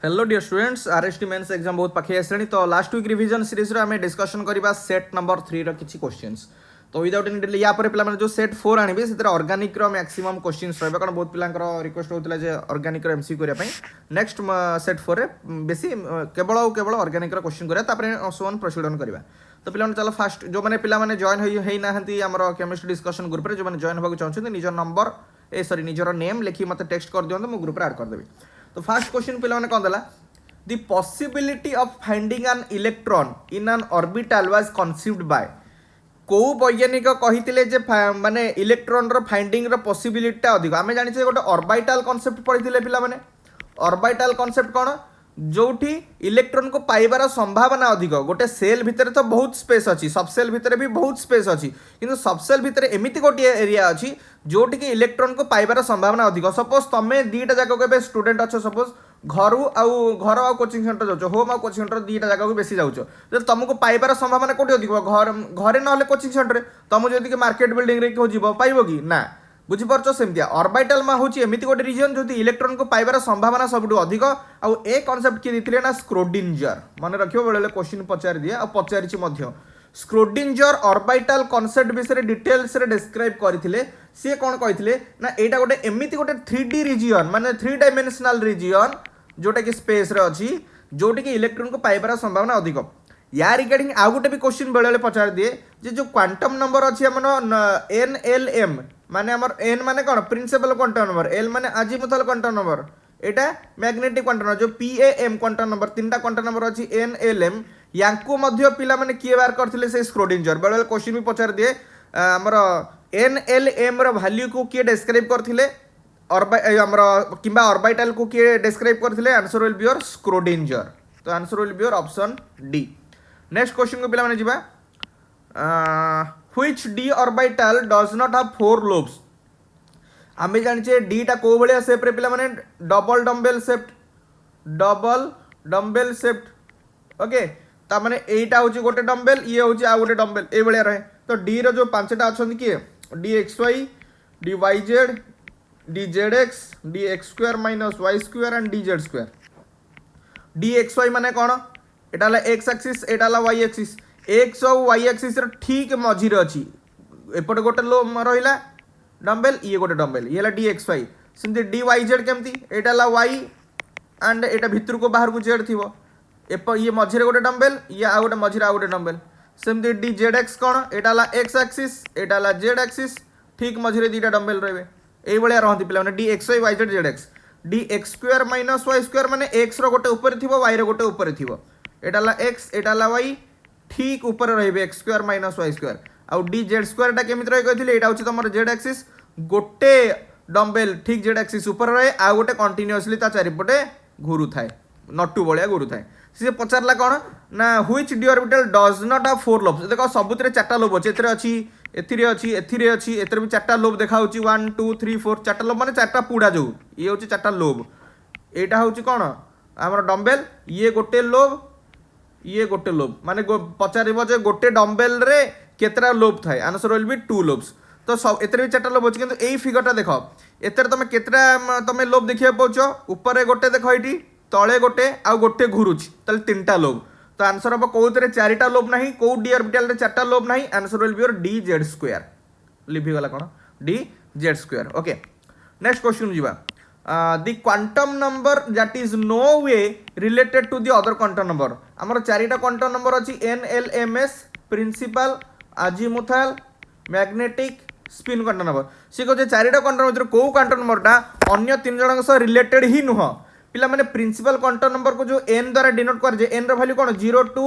Hello dear students RST mains exam बहुत पाखे आसणी तो लास्ट वीक रिवीजन सीरीज रे हमें डिस्कशन करबा सेट नंबर 3 रो किछि क्वेश्चंस तो विदाउट एनी डिले या पर पिला माने जो सेट 4 आनिबे सेतर ऑर्गेनिक रो मैक्सिमम क्वेश्चंस रहबे कारण बहुत पिलांकर रिक्वेस्ट होतला जे ऑर्गेनिक रो एमसी करिया पई नेक्स्ट सेट 4 रे बेसी केवल ऑर्गेनिक रो क्वेश्चन करिया तापर सोन प्रोसीड ऑन करबा तो पिला चलो फास्ट जो माने पिला माने जॉइन होई नाहंती हमर केमिस्ट्री डिस्कशन ग्रुप रे जो माने जॉइन होबा चाहछन निजर नंबर सॉरी निजर नेम लिखि मते टेक्स्ट कर दियंतो मो ग्रुप रे ऐड कर देबी तो फास्ट क्वेश्चन पिला माने कोन देला the possibility of finding an electron in an orbital was conceived by को वैज्ञानिक कही जे माने इलेक्ट्रॉन रो फाइंडिंग रो पॉसिबिलिटी अधिक आम जानी गोटे ऑर्बिटल कॉन्सेप्ट पढ़ी पिला माने ऑर्बिटल कॉन्सेप्ट कौन जोठी इलेक्ट्रॉन को पाइबार संभावना अधिक गोटे सेल भितर तो बहुत स्पेस अच्छी सब सेल भितर भी बहुत स्पेस अच्छी किंतु सब सेल भितर एमती गोटे एरिया अच्छी जोटि कि इलेक्ट्रॉन को पाइबार संभावना अधिक सपोज तुम दीटा जगह के स्टूडेंट अच्छो सपोज घर आ कोचिंग सेंटर जाओ होम आ कोचिंग सेंटर दीटा जगह को बेसी जाऊँ तो तुमको पाइबार संभावना कौटी अधिक घरे ना कोचिंग सेंटर तुम जदि मार्केट बिल्डिंग रे जीव पाइब कि ना बुझीपार सेमती ऑर्बिटल में हूँ एमती गोटे रिजन जो इलेक्ट्रॉन को पाइबार संभावना सब अधिक आउ ए कॉन्सेप्ट किए देते ना स्क्रोडिंजर मन रखियो बेले क्वेश्चन पचारि दिए आ पचारि स्क्रोडिंजर ऑर्बिटल कॉन्सेप्ट विषय डिटेल्स रे डिस्क्राइब करथिले सी कौन कही ना एटा गोटे एमती गोटे 3D रिजियन माने 3 डायमेंशनल रिजियन जोटा कि स्पेस रे अच्छी जोटा कि इलेक्ट्रॉन को पाइबार संभावना अधिक या रिगार्डिंग आउ गोटे भी क्वेश्चन बेले पचार दिए जो क्वांटम नंबर अच्छी आम NLM माने हमर एन माने कौन प्रिंसिपल क्वांटम नंबर एल माने अजीमुथल क्वांटम नंबर एटा मैग्नेटिक क्वांटम नंबर जो PAM क्वांटम नंबर तीनटा क्वांटम नंबर अच्छी NLM यांकु मध्य पिला माने किए बार करथिले से स्क्रोडिंजर बेले क्वेश्चन भी पचार दिए हमर NLM रो वैल्यू को किए डिस्क्राइब करथिले किंबा ऑर्बिटल को किए डिस्क्राइब करथिले answer will be your Schrodinger तो answer will be your option D next question को पिला माने जिबा which d orbital does not have 4 lobes आमे जानिचे डी टा को भलिया शेप रे पिला माने डबल डम्बेल शेप्ड ओके ता माने एटा होची गोटे डम्बेल ये होची आ गोटे डम्बेल ए भलिया रहे तो डी रो जो पांचटा अछन किए dxy dyz dzx dx² - y² and dz²। dxy माने कोन एटा ला x एक्सिस एटा ला y एक्सिस एक्स और वाई एक्सिस ठीक मझी अच्छी एपटे गोटे लो रहा डम्बेल ये गोटे डम्बेल ये dxy सेमती dyz केमती एटा ला y एंड एटा भितर को बाहर को z थी ये मझे गोटे डम्बेल ये आ गोटे मझे आ गोटे डम्बेल सेमती dzx कौन एटा ला x एक्सिस एटा ला z एक्सिस ठीक मझे दीटा डम्बेल रहे ये भाया रहती पे dxy yz zx dx² - y² माने x रो गोटे ऊपर थी y रो गोटे ऊपर थी एटा ला x एटा ला y ठीक ऊपर रही x² - y² आउ dz² केमिति रही कहथिले एटा होची तमर z एक्सिस गोटे डम्बेल ठीक z एक्सिस ऊपर रहे आ गोटे कंटीन्यूअसली ता चारिपटे घुरु थाए नटू बलिया घुरु थाए से पचारला कौन ना which D orbital does not have 4 lobes देखो सबुतरे चारटा लोब अछि एथरे अछि एथिरे अछि एथरे भी चारटा लोब देखा होची 1 2 3 4 चारटा लोब माने चारटा पुडा जो ये होची चारटा लोब एटा होची कोन हमर डम्बेल ये गोटे लोब ये गोटे लोब माने पचार जे गोटे डम्बेल रे केतरा लोब थाए आंसर विल बी 2 लोब्स तो सब एतरे भी चारटा लोब अछि किंतु एई फिगरटा देखो एतरे तमे केतरा तमे लोब देखिया पाउछो ऊपर गोटे देखो एटी तळे गोटे आ गोटे घुरुछि तले तीनटा लोब तो आंसर हम कोउतरे चारिटा लोब नाही को डी ऑर्बिटल रे चारटा लोब नाही answer will be your dz² लिभि गला कोन dz² ओके नेक्स्ट क्वेश्चन जिबा the quantum number that is no way related to the other quantum number हमर चारिटा क्वांटम नंबर अछि NLMS principal azimuthal magnetic spin quantum number से को जे चारिटा quantum भीतर को क्वांटम नंबरटा अन्य तीन जणक सह रिलेटेड ही नुह पिला माने प्रिंसिपल क्वांटम नंबर को जो n द्वारा डिनोट कर जे n रो वैल्यू कोन 0 टू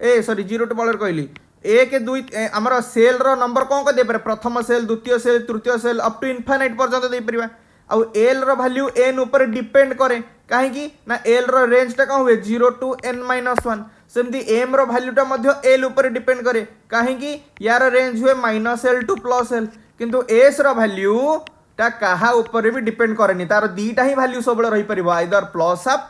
0 बलर कहली 1 2 हमर सेल रो नंबर कोन को दे पारे प्रथम सेल द्वितीय सेल तृतीय सेल अप टू इनफाइनाइट पर्यंत दे परिबा आउ एल रो वैल्यू एन ऊपर डिपेंड करे कहीं ना एल रो रेंज टा कौन हुए 0 टू n-1 सेमती एम रो वैल्यू टा मध्य एल ऊपर डिपेंड करे कहीं यार रेंज हुए -l टू +l किंतु एस रो वैल्यू टा कहा ऊपर भी डिपेंड करेनी तार दीटा ही वैल्यू सब रही परिबो आइदर +up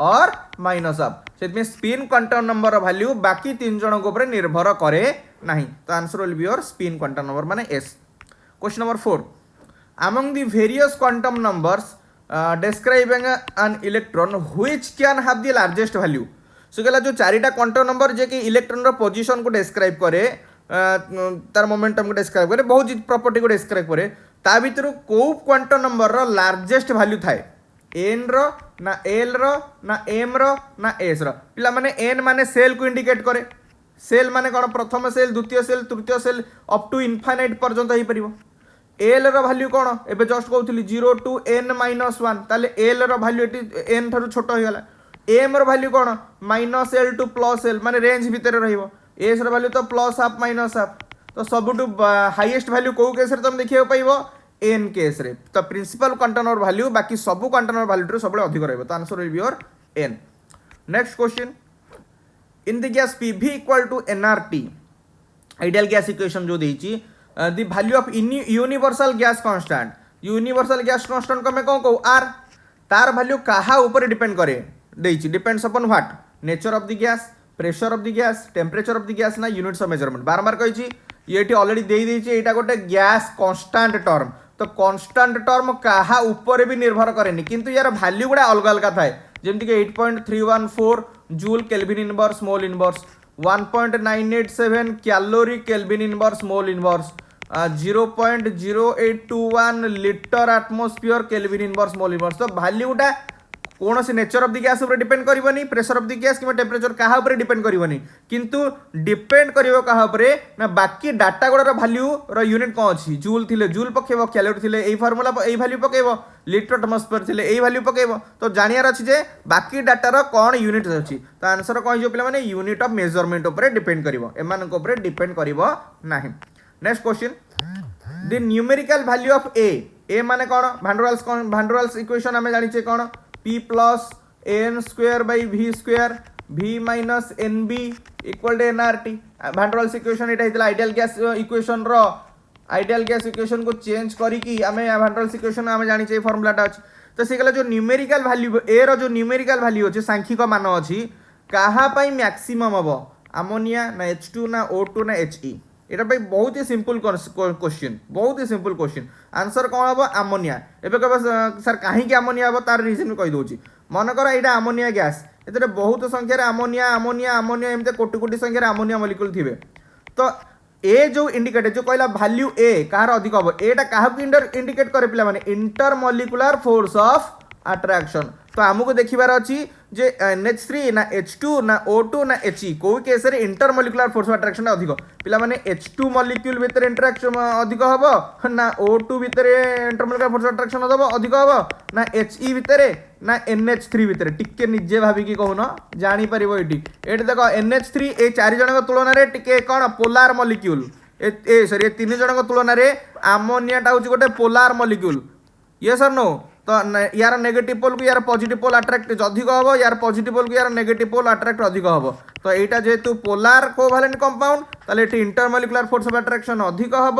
और -up सेतमे स्पिन क्वांटम नंबर वैल्यू बाकी तीन जन को ऊपर निर्भर करे नहीं तो answer will be your spin quantum number माने s question number 4 among the various quantum numbers describing an electron which can have the largest value. सो कहला जो चारिटा क्वांटम नंबर जे कि इलेक्ट्रॉन रो पोजीशन को डिस्क्राइब करे तार मोमेंटम को डिस्क्राइब करे बहुत प्रॉपर्टी को डिस्क्राइब करे ता भीतर को क्वांटम नंबर रो लार्जेस्ट वैल्यू थाए एन रो ना एल रो ना एम रो ना एस रो पिला माने एन माने सेल को इंडिकेट करे सेल माने कोन प्रथम सेल द्वितीय सेल तृतीय सेल अप टू इनफाइनाइट पर्यंत होई परिबो एल रो वैल्यू कोन एबे जस्ट कहउथली 0 टू n - 1 ताले एल रो वैल्यू एटी एन थारु छोट होई गला एम रो वैल्यू कोन -l टू +l माने रेंज भीतर रहिबो एस रो वैल्यू तो +हाफ -हाफ तो सबटू हाईएस्ट वैल्यू को केस रे तुम देखियो पाइबो एन केस रे तो प्रिंसिपल क्वांटम नंबर वैल्यू बाकी सब क्वांटम नंबर वैल्यू सब अधिक रहइबो तो answer will be your n next question in the gas pv equal to nRT ideal gas equation जो देइची the value of universal gas constant universal gas constant को मैं कौन कहू r तार वैल्यू कहा ऊपर डिपेंड करे देइची depends upon what nature of the gas pressure of the gas temperature of the gas ना यूनिट्स ऑफ मेजरमेंट बार बार कहिची ये ऑलरेडी दे देइची एटा गोटे गैस कांस्टेंट टर्म तो कांस्टेंट टर्म कहा ऊपर भी निर्भर करेनी किंतु यार वैल्यू गुडा अलग अलग थाए जेमति के 8.314 joule kelvin inverse mole inverse 1.987 calorie kelvin inverse mole inverse 0.0821 litre atmosphere kelvin inverse mole inverse तो वैल्यू गुडा कौन से नेचर ऑफ द गैस ऊपर डिपेंड करबनी प्रेशर ऑफ द गैस कि टेम्परेचर कहा ऊपर डिपेंड करबनी किंतु डिपेंड करिवो कहा ऊपर ना बाकी डाटा गुडा वैल्यू रो यूनिट कौन अछि जूल थिले जूल पकेबो कैलोरी थिले एई फार्मूला एई वैल्यू पकेबो लिटर एटमॉस्फेयर थिले एई वैल्यू पकेबो तो जानियार अछि जे बाकी डाटा रो कोन यूनिट अछि तो आंसर कोन जो पिला माने यूनिट ऑफ मेजरमेंट ऊपर डिपेंड करिवो एमान को ऊपर डिपेंड करिवो नाही next question the numerical value of a माने कोन भांडरवाल्स इक्वेशन हमें जानि छे कोन p plus n square by v square v minus nb equal to nRT van der Waals equation एटा हितला आइडियल गैस इक्वेशन रो आइडियल गैस इक्वेशन को चेंज करी कि हमें भांडरवाल्स इक्वेशन हमें जानि छै फार्मूलाटा अछि तो से गला जो न्यूमेरिकल वैल्यू ए रो जो न्यूमेरिकल वैल्यू अछि सांख्यिक मान अछि कहा पई मैक्सिमम हबो अमोनिया ना H2 ना O2 ना He एटा भाई बहुत ही सिंपल क्वेश्चन बहुत ही सिंपल क्वेश्चन आंसर कौन हम अमोनिया एबे कहब सर कहीं अमोनिया हम तार रीजन कहि दउची मन कर एटा अमोनिया गैस एतरे बहुत संख्या रे अमोनिया अमोनिया अमोनिया एमते कोटि कोटि संख्या रे अमोनिया मॉलिक्यूल थिबे तो ए जो इंडिकेट जो कहला वैल्यू ए कहार अधिक हम एटा काहा इंडिकेट करे पिला माने इंटरमॉलिक्यूलर फोर्स ऑफ अट्रैक्शन तो हमको देखिबार अछि जे NH3 ना H2 ना O2 ना He कोई केस रे इंटरमॉलिक्यूलर फोर्स ऑफ अट्रैक्शन अधिक पिला माने H2 मॉलिक्यूल भीतर इंटरैक्शन अधिक हबो ना O2 भीतर इंटरमॉलिक्यूलर फोर्स ऑफ अट्रैक्शन अधिक हबो ना He भीतर ना NH3 भीतर टिके निजे भाबी की कहून जानि परिबो एटी देखो NH3 ए चारि जन तुलना रे टिके कोन पोलार मॉलिक्यूल ए सॉरी ए तीन जन तुलना रे अमोनिया टा होची गोटे पोलार मॉलिक्यूल यस और नो तो यार नेगेटिव पोल को यार पॉजिटिव पोल अट्रैक्ट अधिक हम यार पॉजिटिव पोल को यार नेगेटिव पोल अट्रैक्ट अधिक हम तो यहाँ जेहेतु पोलार कोवैलेंट कंपाउंड ताले इंटरमॉलिक्यूलर फोर्स ऑफ अट्रैक्शन अधिक हम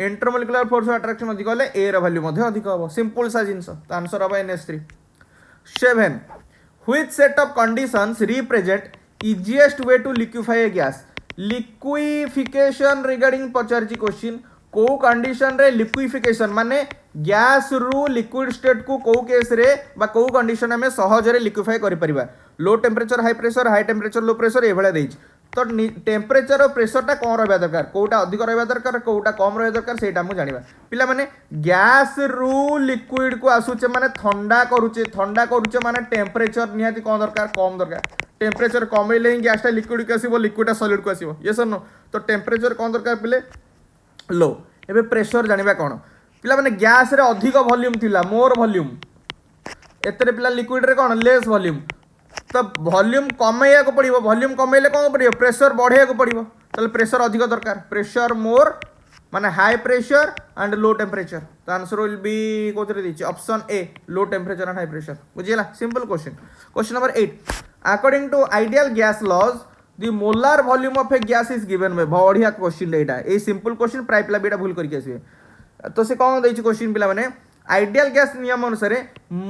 इंटरमॉलिक्यूलर फोर्स ऑफ अट्रैक्शन अधिक हेले ए रो वैल्यू मध्ये अधिक हम सिंपल सा जिंस तो आंसर हम NH3 7 which set of conditions represent easiest way to liquefy a gas liquefaction regarding पचारची क्वेश्चन को कंडीशन रे लिक्विफिकेशन माने गैस रु लिक्विड स्टेट को को केस रे बा को कंडीशन में सहज रे लिक्विफाई करि परिबा low temperature high temperature low pressure ए भले देइछ तो टेम्परेचर और प्रेशर टा कोन रहबा दरकार कोटा अधिक रहबा दरकार कोटा कम रहबा दरकार सेटा हम जानिबा पिला माने गैस रु लिक्विड को आसुचे माने ठंडा करूचे माने टेम्परेचर निहाती कोन दरकार कम दरकार टेम्परेचर कमैले ही गैस टा लिक्विड को आसीबो लिक्विड टा सॉलिड को आसीबो यस और नो तो टेम्परेचर कोन दरकार पिले लो एबे प्रेशर जानिबा कोन पिला माने गैस रे अधिक वॉल्यूम थिला मोर वॉल्यूम एतरे पिला लिक्विड रे कोन लेस वॉल्यूम तो वॉल्यूम कमैया को पड़िबो वॉल्यूम कमैले कोन पड़िबो प्रेशर बढ़िया को पड़िबो तले प्रेशर अधिक दरकार प्रेशर मोर माने high pressure and low temperature तो आंसर विल बी कोतरे दिछि option A low temperature and high pressure बुझिला simple question number 8 according to ideal gas laws the molar volume of a gas is given में बढ़िया question Etah a simple question प्राय पिला बेटा भूल करके आसीबे तो से कौन देछि क्वेश्चन पिला माने आइडियल गैस नियम अनुसार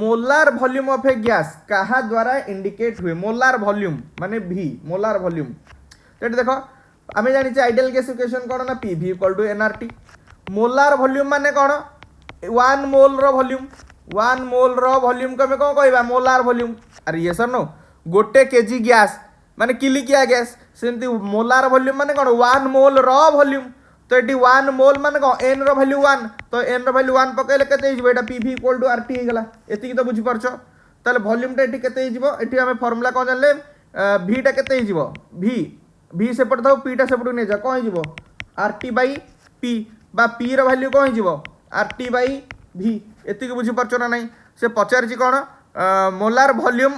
molar volume of a gas कहा द्वारा इंडिकेट हुए मोलार वॉल्यूम माने v मोलार वॉल्यूम तो देखो आमे जानि छै आइडियल गैस इक्वेशन कोन ना pv = nRT मोलार वॉल्यूम माने कोन 1 मोल rho volume one mole rho volume को हमें कौन कहबा मोलार वॉल्यूम अरे ये सर नो गोटे केजी गैस माने किलिकिया गैस सेमती मोलार वॉल्यूम माने कौन वन मोल रो वॉल्यूम तो ये वन मोल माने कौन एन रो वैल्यू 1 तो एन रो वैल्यू 1 पकेले केते हिजबो एटा पीवी इक्वल टू आरटी हे गला एति तो बुझी परछो ताले वॉल्यूम टा एठी केते हिजबो एठी हमें फार्मूला कोन जानले v टा केते हिजबो v सेपट थाउ p टा सेपट नै जा कोन हिजबो आरटी बाय p बा p रो वैल्यू कोन हिजबो आरटी बाय v एति के बुझी परछो ना नै से पचारछि कोन molar volume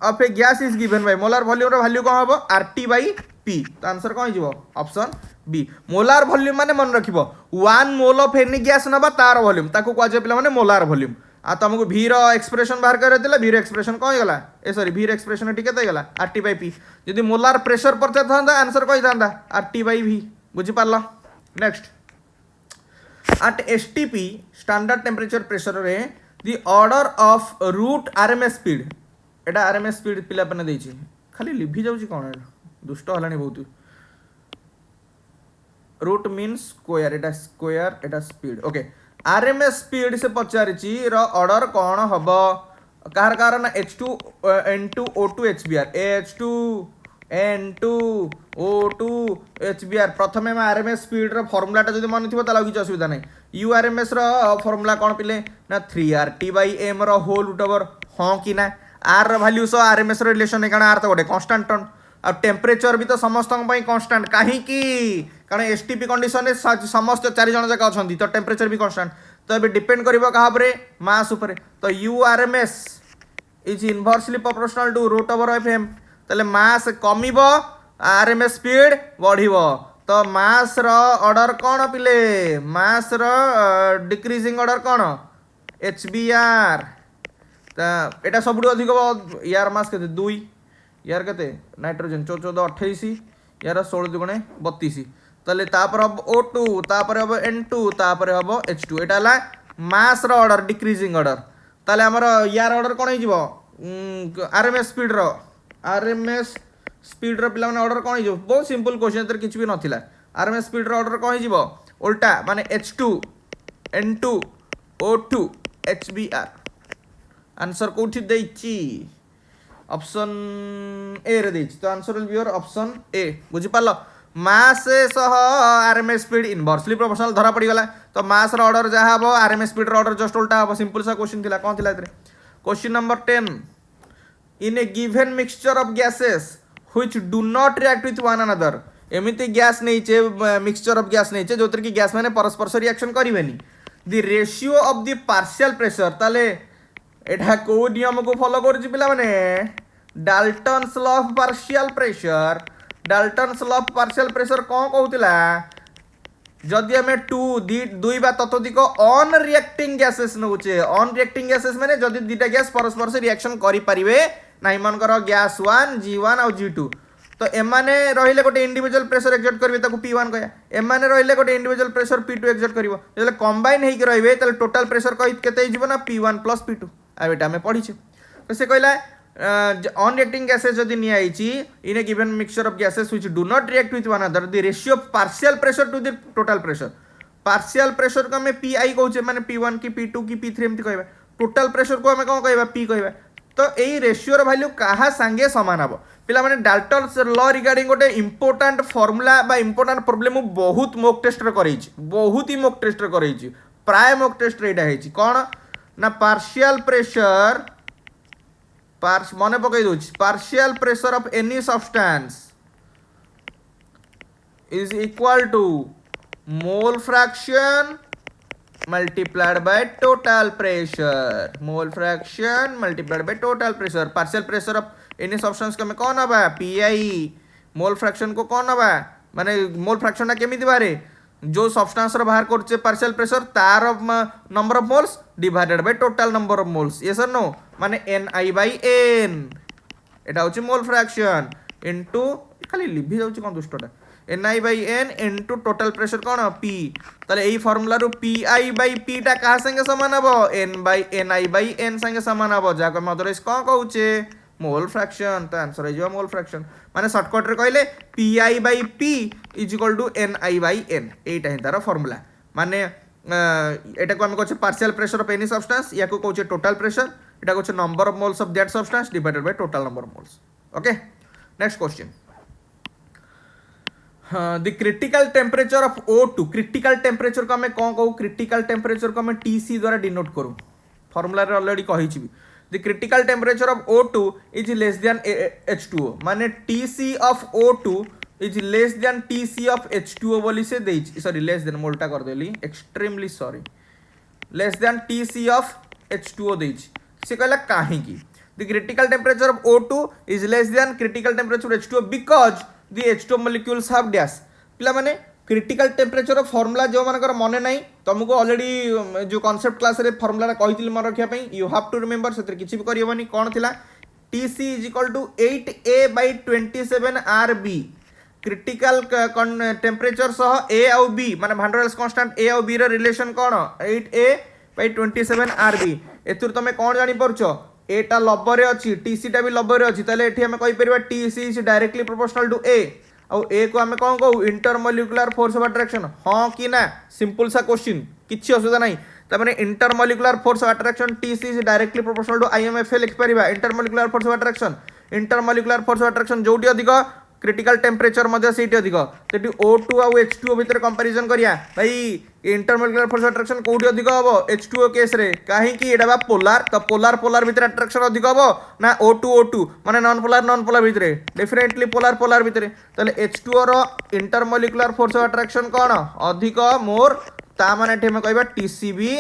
of a gas is given by molar volume रो वैल्यू कोन हबो आरटी बाय p तो आंसर कोन हिजबो ऑप्शन बी मोलार वॉल्यूम माने मन रखिबो 1 मोल ऑफ एनी गैस नबा तार वॉल्यूम ताको कोआ जे पिला माने मोलार वॉल्यूम आ तुमको v रो एक्सप्रेशन बाहर कर देला v रो एक्सप्रेशन कोन गला ए सॉरी v रो एक्सप्रेशन एठी केते गला RT बाय p यदि मोलार प्रेशर पर थांदा आंसर कोइ थांदा RT बाय v बुझी पारला next at STP standard temperature pressure रे the order of root RMS speed Etah RMS speed पिला पने देछि खाली लिभि जाउछि कोन दुष्ट हलानी बहुत रूट मीन्स स्क्वायर एटा स्पीड ओके आरएमएस स्पीड से पचारिछि र ऑर्डर कोन हबो कार कारण H2 N2 O2 HBr H2 N2 O2 HBr प्रथमे में आरएमएस स्पीड रो फार्मूला टा जदि मन थिबो ताला किछ असुविधा नै यूआरएमएस रो फार्मूला कोन पिले ना 3RT/m रो होल रूट ओवर हां कि ना r रो वैल्यू सो आरएमएस रो रिलेशन कारण r तो गोटे कांस्टेंट टर्न आ टेम्परेचर भी तो समस्त कांस्टेंट कहीं कारण एसटीपी कंडीशन में समस्त 4 जन जाक अच्छा तो टेम्परेचर भी कांस्टेंट तो ये डिपेंड कर मास उपर तो URMS is inversely proportional to root over of M तले मास कमिब आरएमएस स्पीड बढ़िबो तो मास रो ऑर्डर कौन पिले मास रो डिक्रीजिंग ऑर्डर कौन एचबीआर एटा सबुठ अधिक यार मास के 2 यार केते नाइट्रोजन 14 28 यार 16 दुगुणे 32 तले तापर अब O2 तापर अब N2 तापर अब H2 एटा ला मास रो ऑर्डर डिक्रीजिंग ऑर्डर तले हमर यार ऑर्डर कोन हिजबो आरएमएस स्पीड रो पिला माने ऑर्डर कोन हिजबो बहुत सिंपल क्वेश्चन तर किछ भी नथिला आरएमएस स्पीड रो ऑर्डर कोन हिजबो उल्टा माने H2 N2 O2 HBr answer कोठी दैछि ऑप्शन ए रे दैछि तो answer will be your option A बुझि पालो मास सह आरएमएस स्पीड इनवर्सली प्रोपोर्शनल धरा पड़ी गला तो मास रो ऑर्डर जहा हबो आरएमएस स्पीड रो ऑर्डर जस्ट उल्टा हबो सिंपल सा क्वेश्चन थिला कोन थिला एतरे question number 10 in a given mixture of gases which do not react with one another एमिति गैस नै छे मिक्सचर ऑफ गैस नै छे जोतर की गैस माने परस्पर से रिएक्शन करिवेनी the ratio of the partial pressure ताले एटा को नियम को फॉलो करछि पिला माने Dalton's law of partial pressure कौन कहूतिला जदि हमें दुई बा ततोधिक ऑन रिएक्टिंग गैसेस नउचे ऑन रिएक्टिंग गैसेस माने जदि दुईटा गैस परस्पर से रिएक्शन करि परिबे नाही मनकर गैस 1 G1 और G2 तो एमाने रहिले गोटे इंडिविजुअल प्रेशर एक्सर्ट करबे ताको P1 कहया एमाने रहिले गोटे इंडिविजुअल प्रेशर P2 एक्सर्ट करबो जले कंबाइन हेइ के रहबे तले टोटल प्रेशर कहि केते हिजबो ना P1 + P2 आ बेटा हमें पढी छे तो से कहला ऑन रिएक्टिंग गैसेस जदि नि आइची in a given mixture of gases which do not react with one another the ratio of partial pressure to the total pressure को हमें पी आई कहूचे माने P1 की P2 की P3 एमती कहबा टोटल प्रेशर को हमें कौन कहबा P कहबा तो एई रेशियो रो वैल्यू कहा संगे समान हबो पिला माने डाल्टन्स लॉ रिगार्डिंग गोटे इंपोर्टेंट फार्मूला बा इंपोर्टेंट प्रॉब्लम बहुत मॉक टेस्ट रे करैछि बहुत ही मॉक टेस्ट रे करैछि प्राय मॉक टेस्ट रे एटा हेछि कोन ना पार्शियल प्रेशर मन पकई दो partial pressure of any substance is equal to mole fraction multiplied by total pressure partial pressure of any substance को में कौन हबा पीआई मोल फ्रैक्शन को कौन हबा माने मोल फ्रैक्शन ना केमिति बारे जो सब्सटेंस रो बाहर करछे पार्शियल प्रेशर तार number of moles divided by total number of moles yes और नो माने Ni/n एटा होची मोल फ्रैक्शन इनटू खाली लिभि जाउची कोन दुष्टटा Ni/n इनटू टोटल प्रेशर कोन P तले एई फार्मूला रो Pi/P टा कहा संगे समान हबो Ni/n संगे समान हबो जाको हम अदरवाइज कोन कहूचे मोल फ्रैक्शन तो आंसर है जो मोल फ्रैक्शन माने शॉर्टकट रे कहले Pi/P = Ni/n एटा ही तार फार्मूला माने এটা को आम कहे partial pressure of any substance या को कहे टोटल प्रेशर এটা कहे number of moles of that substance divided by total number of moles okay next question the critical temperature of O2 critical temperature को आम कौन कहू क्रिटिकल टेम्परेचर को आम TC द्वारा डिनोट करूँ फॉर्मूला रे ऑलरेडी कही the critical temperature of O2 is less than H2O माने TC of O2 is less than TC of H2O बोली से दे सॉरी लेस देन मोल्टा कर देली extremely sorry less than TC of H2O दे से कहला काहे की the critical temperature of O2 is less than critical temperature of H2O because the H2O molecules have dash पिला माने क्रिटिकल टेम्परेचर फॉर्मूला जो मानकर मन ना तुमको ऑलरेडी जो कॉन्सेप्ट क्लास रे फॉर्मूला कही मन रखा यू हैव टू रिमेंबर से किसी भी करबनी कौन थिला TC is equal to 8A/27 RB critical temperature सह A आउ B माने भान राइल्स कांस्टेंट A आउ B रो रिलेशन कौन 8A/27 RB एतुर तुम कौन जानि परछो एटा लब्बरे अछि TC टा भी लब्बरे अछि ताले एठी हम कहि परिबा TC is directly proportional to A आउ ए को आम कौन कहू इंटरमोलिकुलर फोर्स ऑफ अट्रैक्शन हाँ कि ना सिंपल सा क्वेश्चन किसी असुविधा नहीं तमें intermolecular force of attraction TC is directly proportional to IMFA लिख परिबा इंटरमोलिकुलर फोर्स ऑफ अट्रैक्शन जोटी अधिक क्रिटिकल टेम्परेचर मध्य सेठी अधिक सेठी O2 आउ H2O भितर कंपैरिजन करिया भाई इंटरमोलिकुलर फोर्स ऑफ अट्रैक्शन कोठी अधिक हबो H2O केस रे काहे कि एडा बा पोलर तो पोलर भितर अट्रैक्शन अधिक हबो ना O2 माने नॉन पोलर भितर डेफिनेटली पोलर भितर ताले H2O रो इंटरमोलिकुलर फोर्स ऑफ अट्रैक्शन कोन अधिक मोर ता माने एठे हम कहबा TC भी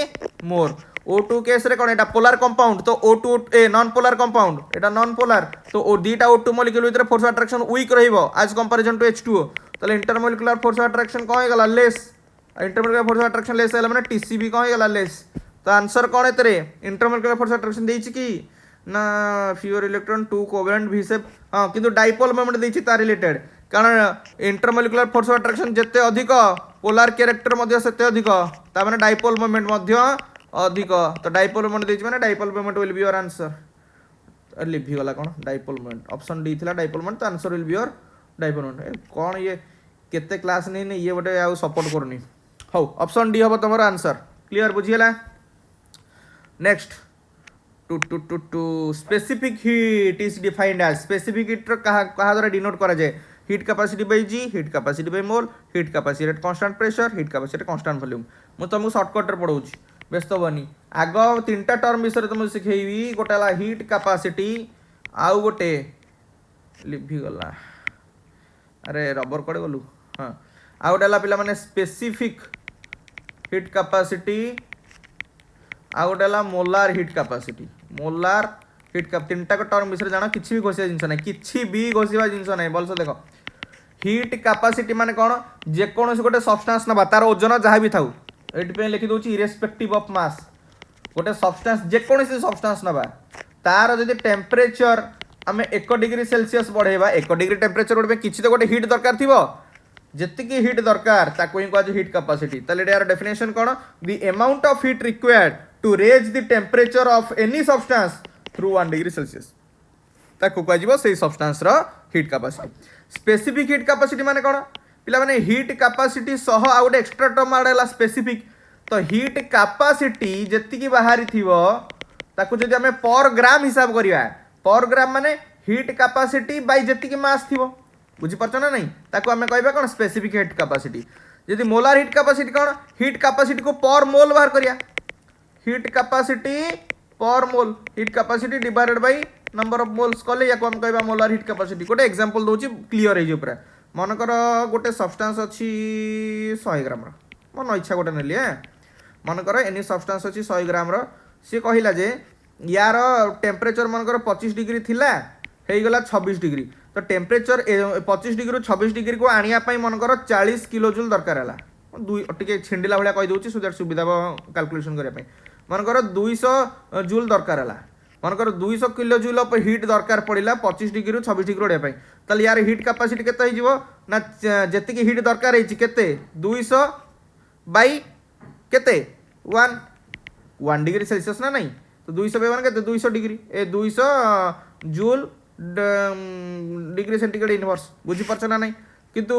मोर O2 केस रे कोन एटा पोलर कंपाउंड तो O2 ए नॉन पोलर कंपाउंड एटा नॉन पोलर तो ओ दीटा O2 मॉलिक्यूल भितर फोर्स ऑफ अट्रैक्शन वीक रहइबो एज कंपैरिजन टू H2O ताले इंटरमोलिकुलर फोर्स ऑफ अट्रैक्शन कोन गला less intermolecular force of attraction less हैला माने TC भी कोन गला लेस तो आंसर कोन एतरे इंटरमोलिकुलर फोर्स ऑफ अट्रैक्शन देछि की ना fewer electron to covalent V shape हां किंतु डाइपोल मोमेंट देछि ता रिलेटेड कारण इंटरमोलिकुलर फोर्स ऑफ अट्रैक्शन जत्ते अधिक पोलर कैरेक्टर मध्य सेते अधिक ता माने डाइपोल मोमेंट मध्य अधिक तो डाइपोल मोमेंट देछि माने dipole moment will be your answer लिखि गला कोन डाइपोल मोमेंट ऑप्शन डी थिला डाइपोल मोमेंट तो answer will be your dipole moment कोन ये केते क्लास नै ये बटे आ सपोर्ट करनी हो ऑप्शन डी हबो तमरो आंसर क्लियर बुझियला next two specific heat is defined as specific heat कहा द्वारा डिनोट करा जाए heat capacity by G heat capacity by mole heat capacity at constant pressure heat capacity constant volume मु तुमको shortcut रे पढौछि व्यस्त बनी आग तीनटा टर्म विषय तुमको शिखेबी गोटे है हीट कैपेसिटी आउ गोटे लिभि गला अरे रबर कड़े गलु हाँ आउ गोटे है पे स्पेसिफिक हीट कैपेसिटी आउ गोटे है molar heat capacity molar heat cap तीनटा टर्म विषय जान किसी भी घोषिया जिनस ना किसी भी घोषिया जिनस ना भलसे देख हीट कैपेसिटी माने कौन जेकोसी गोटे सब्सटेंस नबा तार ओजन जहाँ भी थाउ ये लिखि दूँ इरेस्पेक्टिव ऑफ मास गोटे सब्सटेंस जेकोसी सब्सटेंस नबा तार जदि टेम्परेचर आम 1 डिग्री सेल्सियस बढ़ेबा 1 डिग्री टेम्परेचर बढ़े किसी तो गोटे हीट दरकार थी जेतिकी हीट दरकार ताको ही कह हीट कैपेसिटी ताले यार डेफिनेशन कौन the amount of heat required to raise the temperature of any substance through 1 degree Celsius ताको कह से सब्सटेंस रो heat capacity specific heat capacity माने कौन पिला माने हीट कैपेसिटी सह आ गोटे एक्स्ट्रा टर्म आडला स्पेसिफिक तो हीट कैपेसिटी जेतिकी बाहरी थिवो ताको जदि हमें पर ग्राम हिसाब करिया पर ग्राम माने हीट कैपेसिटी बाय जेतिकी मास थिवो बुझी परछ ना नहीं ताको हमें कहबा कोन स्पेसिफिक हीट कैपेसिटी यदि मोलार हीट कैपेसिटी कोन हीट कैपेसिटी को पर मोल बाहर करिया heat capacity per mole heat capacity divided by number of moles कले या हम कहबा मोलार हीट कैपेसिटी गोटे एग्जांपल दोची क्लियर हे जे पूरा मनकर गोटे सब्सटेंस अछि 100 ग्राम रो मन इच्छा गोटे नेली मनकर एनी सब्सटेंस अछि 100 ग्राम रो से कहिला जे यार टेम्परेचर मनकर 25 डिग्री थिला हे गला 26 डिग्री तो टेम्परेचर 25 डिग्री 26 डिग्री को आनिया पई मनकर 40 किलो जूल दरकार हला दुई टिके छिंडिला भलिया कहि दोची सो दैट सुविधा कैलकुलेशन करिया पई मनकर 200 जूल दरकार हला मनकर 200 किलो जूल ऑफ हीट दरकार पड़िला 25 डिग्री 26 डिग्री ओडिया पई तले यार हीट कैपेसिटी केते हो जीवो ना जेतिकी हीट दरकार है केते 200 बाय केते 1 डिग्री सेल्सियस ना नहीं तो 200 बाय 1 केते 200 डिग्री ए 200 जूल डिग्री सेंटीग्रेड इनवर्स बुझी परछ ना नहीं किंतु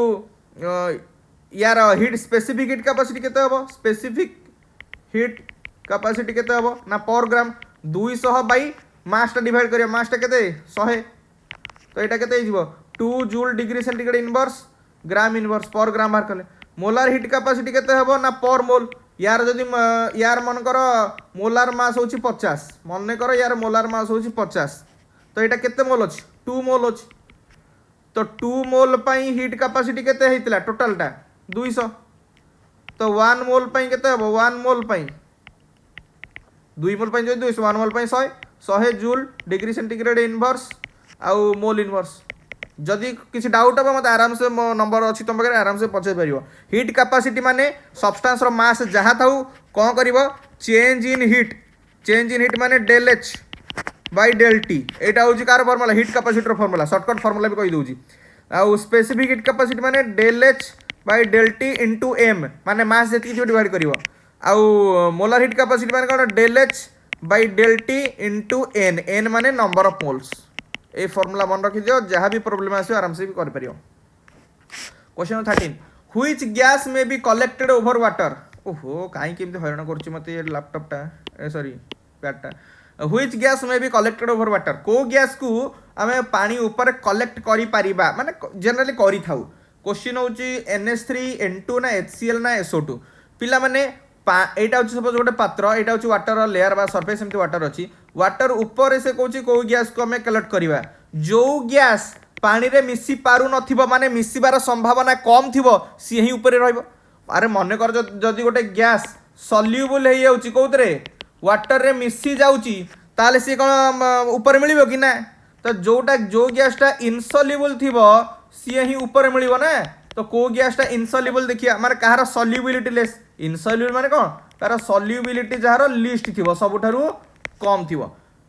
यार हीट स्पेसिफिक हीट कैपेसिटी केते हो स्पेसिफिक हिट कैपेसिटी केते हबो ना पर ग्राम 200 बाई मासटा डिवाइड करिया मासटा केते 100 तो एटा केते हिजबो 2 जूल डिग्री सेंटीग्रेड इनवर्स ग्राम इनवर्स पर ग्राम बाहर कले मोलार हिट कैपेसिटी केते हबो ना पर मोल यार जदि यार मन कर मोलार मास होची 50 मन कर यार मोलार मास होची 50 तो एटा केते मोल अछि 2 मोल अछि तो 2 मोल पई हिट कैपेसिटी केते हेतिला टोटल टा 200 तो 1 मोल पई केते हबो 1 मोल पई 2 मोल पई जो 200 1 मोल पई 100 जूल डिग्री सेंटीग्रेड इनवर्स आउ मोल इनवर्स जदि किसी डाउट हम मत आराम से मो नंबर अच्छी तुम पाखे आराम से पचार पार हिट कैपेसिटी माने सब्सटेंस रो मास जहाँ था कौन कर चेंज इन हिट माने del H by del T यहाँ हूँ कार formula heat capacity formula shortcut formula भी कहीदे आउ स्पेसिफिक हिट कैपेसिटी माने del H by del T into m माने मास जी डिवाइड कर आउ मोलार हिट कैपेसिटी माने कौन del H by del T into n n माने नंबर ऑफ मोल्स ए फॉर्मूला मन रखी दियो जहाँ भी प्रॉब्लम आसो आराम से भी कर परियो question 13 which gas may be collected over water ओहो काई केमते हैरान करछि मते ये लैपटॉप टा सॉरी पैड टा which gas may be collected over water को गैस को आमे पानी ऊपर कलेक्ट करि परिबा माने जनरली करि थाउ क्वेश्चन होची NH3 N2 ना HCl ना SO2 पिला माने एटा होची सपोज गोटे पात्र एटा होची वाटर लेयर बा सरफेस एमती वाटर अछि वाटर ऊपर से कहूँ कौ गैस को आम कलेक्ट करवा जो गैस पानी रे मिसी पारु नथिबो माने मिसिबार संभावना कम थिबो सी ही ऊपर रहइबो अरे मन कर जदि गोटे गैस सल्युबल हो जाउची कोउतरे वाटर रे मिसी जाउची ताले सी कोन ऊपर मिलिबो कि ना तो जोटा जो गैसटा इनसल्युबल थिबो सी ही ऊपर मिलिबो ना तो को गैसटा इनसल्युबल देखिया माने कहार सल्युबिलिटी लेस इनसल्युबल माने कोन तार सल्युबिलिटी जहार लिस्ट थिबो सबठारु कम थिबो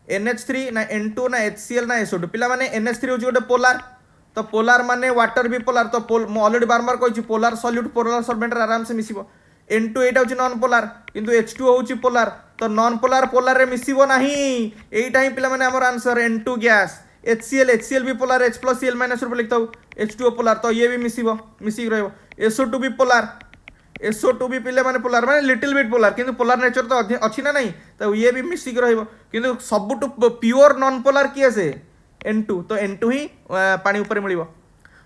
NH3 ना N2 ना HCl ना SO2 पिला माने NH3 होची गोटे पोलार तो पोलार माने वाटर भी पोलार तो मो ऑलरेडी बार बार कहिछि पोलार सॉल्यूट पोलार सॉल्वेंट आराम से मिसिबो N2 एटा होची नॉन पोलार किंतु H2 होची पोलार तो नॉन पोलार पोलार रे मिसिबो नाही एटा ही पिला माने हमर आंसर N2 गैस HCl भी पोलार H+Cl- रूप लिखताउ H2O पोलार तो ये भी मिसिबो मिसिक रहइबो SO2 भी पोलार SO2 भी पिले माने पोलार माने लिटिल बिट पोलार किंतु पोलार नेचर तो अच्छी ना नहीं तो ये भी मिसिक रहइबो किंतु सबटु प्योर नॉन पोलार किए से N2 तो N2 ही पानी ऊपर मिलिबो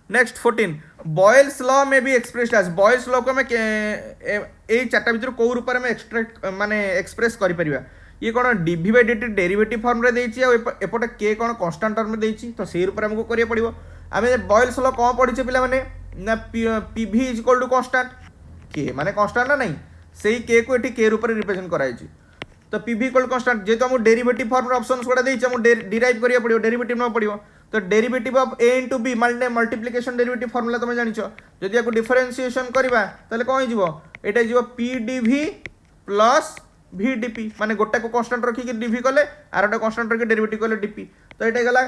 नेक्स्ट 14 बॉयल्स लॉ में भी एक्सप्रेस्ड एज बॉयल्स लॉ को में ए चारटा भीतर को रूप में एक्सट्रैक्ट माने एक्सप्रेस करि परिबा ये कौन dv by dt derivative form रे देछि आ एपटे k कौन कांस्टेंट टर्म में देछि तो सेही ऊपर हमको करिया पड़िबो आमे बॉयल्स लॉ कोन पढिछे पिला माने ना pv is equal to constant k माने कांस्टेंट ना नहीं सेही k को एठी k रूप में रिप्रेजेंट कराइछि तो pv इक्वल कांस्टेंट जेतो हम डेरिवेटिव फॉर्म रे ऑप्शंस कोडा देछि हम डिराइव करिया पड़िबो डेरिवेटिव न पड़िबो तो derivative of a into b माने मल्टीप्लिकेशन डेरिवेटिव फार्मूला तुम जानिछो जदि याको डिफरेंशिएशन करबा तले कोन हिजबो एटा हिजबो pdv प्लस vdp माने गोटा को कांस्टेंट रखी कि dv कले आरटा कांस्टेंट रखी डेरिवेटिव कले dp तो एटा गला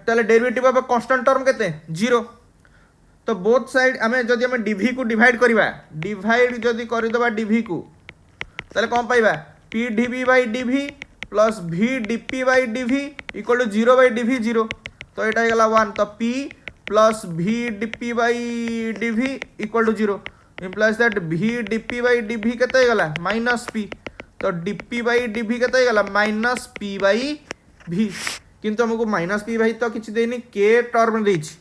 तले डेरिवेटिव ऑफ कांस्टेंट टर्म केते 0 तो बोथ साइड आमे जदि आमे dv को डिवाइड करबा डिवाइड जदि करि दबा dv को तले कोन पाइबा pdv by dv plus vdp by dv equal to 0 by dv 0 तो एटा गला 1 तो p plus vdp by dv equal to 0 implies that vdp by dv केते गला माइनस p तो dp by dv केते गला माइनस p by v किंतु हमको माइनस p by तो किछि देनी k टर्म देछि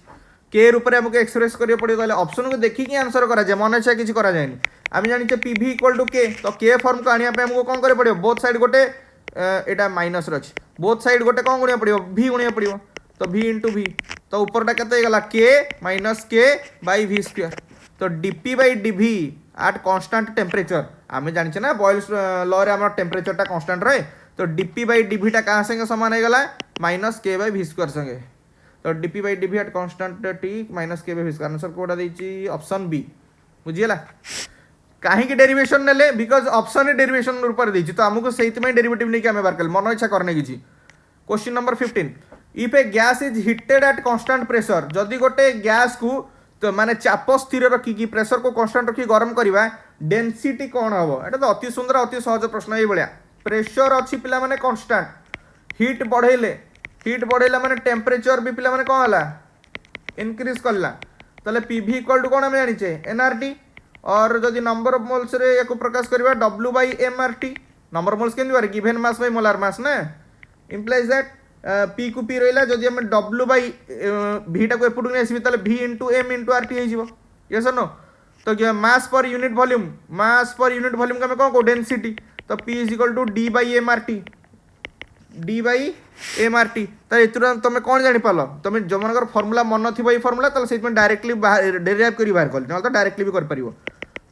k रूप रे हमको एक्सप्रेस करियो पड़ियो गले ऑप्शन को देखि कि आंसर करा जाय मन इच्छा किछि करा जायनी आमे जानि छ pv इक्वल टू k तो k फॉर्म को आनिया पे हमको कोन करे पड़ियो बोथ साइड गोटे एटा माइनस रछि बोथ साइड गोटे कोन गुणिया पड़ियो v गुणिया पड़ियो तो v into v तो ऊपरटा केते गला k minus k by v square तो dp by dv at constant temperature आमे जानि छ ना बॉयल्स लॉ रे हमर टेम्परेचर टा कांस्टेंट रहे तो dp by dv टा कहां संगे समान हे गला minus k by v square संगे तो dp by dv at constant t minus k by v square answer कोडा देछि ऑप्शन बी बुझियला काहे की डेरिवेशन नेले बिकॉज़ ऑप्शन ए डेरिवेशन ऊपर देछि तो हमको सेहित में डेरिवेटिव नै के हमें बार कर मन इच्छा करने किछि question number 15 if A gas is heated eight constant pressure जदि गोटे गैस को तो माने चाप स्थिर रखी कि प्रेशर को कांस्टेंट रखी गरम करबा डेंसिटी कोन हबो एटा तो अति सुंदर अति सहज प्रश्न ए बलिया प्रेशर अछि पिला माने कांस्टेंट हीट बढ़ेला माने टेम्परेचर भी पिला माने कोन हला इंक्रीज करला तले pv इक्वल टू कोन हम जानि छे nRT और जदि नंबर ऑफ मोल्स रे या प्रकाश करबा W by MRT number of moles केन बारे given mass by molar mass ना इंप्लाइज दैट P को P रहिला जदि हम W by V टा को एपटु नै आसीबे ताले V into M into RT हे जिवो यस और नो तो क्या मास पर यूनिट वॉल्यूम का मैं कौन को डेंसिटी तो P is equal to D by MRT तो एतुरा तुम कौन जानि पालो तुम जो मनकर फार्मूला मन थी फार्मूला ताले सेट में डायरेक्टली डेरिवेट करी बाहर कर न तो डायरेक्टली भी कर परिवो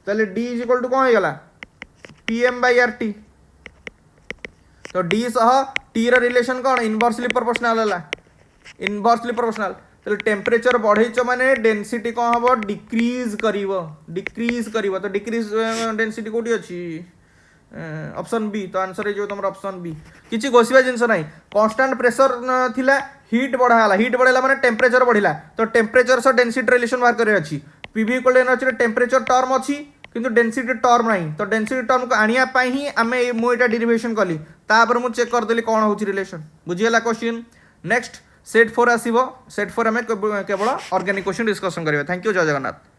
ताले D इज इक्वल टू कौन हे गला PM by RT तो D सह T रा रिलेशन कौन इनवर्सली प्रोपोर्शनल हला इनवर्सली प्रोपोर्शनल तो टेम्परेचर बढ़ेच माने डेंसिटी कौन हम डिक्रीज करिवो तो डिक्रीज डेंसिटी कोठी अछि ऑप्शन बी तो आंसर जो तुम ऑप्शन बी किछि गोसिबा जिंस नाही कांस्टेंट प्रेशर थिला हीट बढ़ाला माने टेम्परेचर बढ़िला तो टेम्परेचर सो डेंसिटी रिलेशन बाहर करे अछि PV equal to temperature term अछि किंतु डेंसिटी टर्म नाही तो डेंसिटी टर्म को आनिया पाई ही आमे मु एटा डेरिवेशन कली तापर मु चेक कर देली कोन होछि रिलेशन बुझियला क्वेश्चन नेक्स्ट सेट 4 आसीबो सेट 4 हमें केवल ऑर्गेनिक क्वेश्चन डिस्कशन करियो थैंक यू जय जगन्नाथ।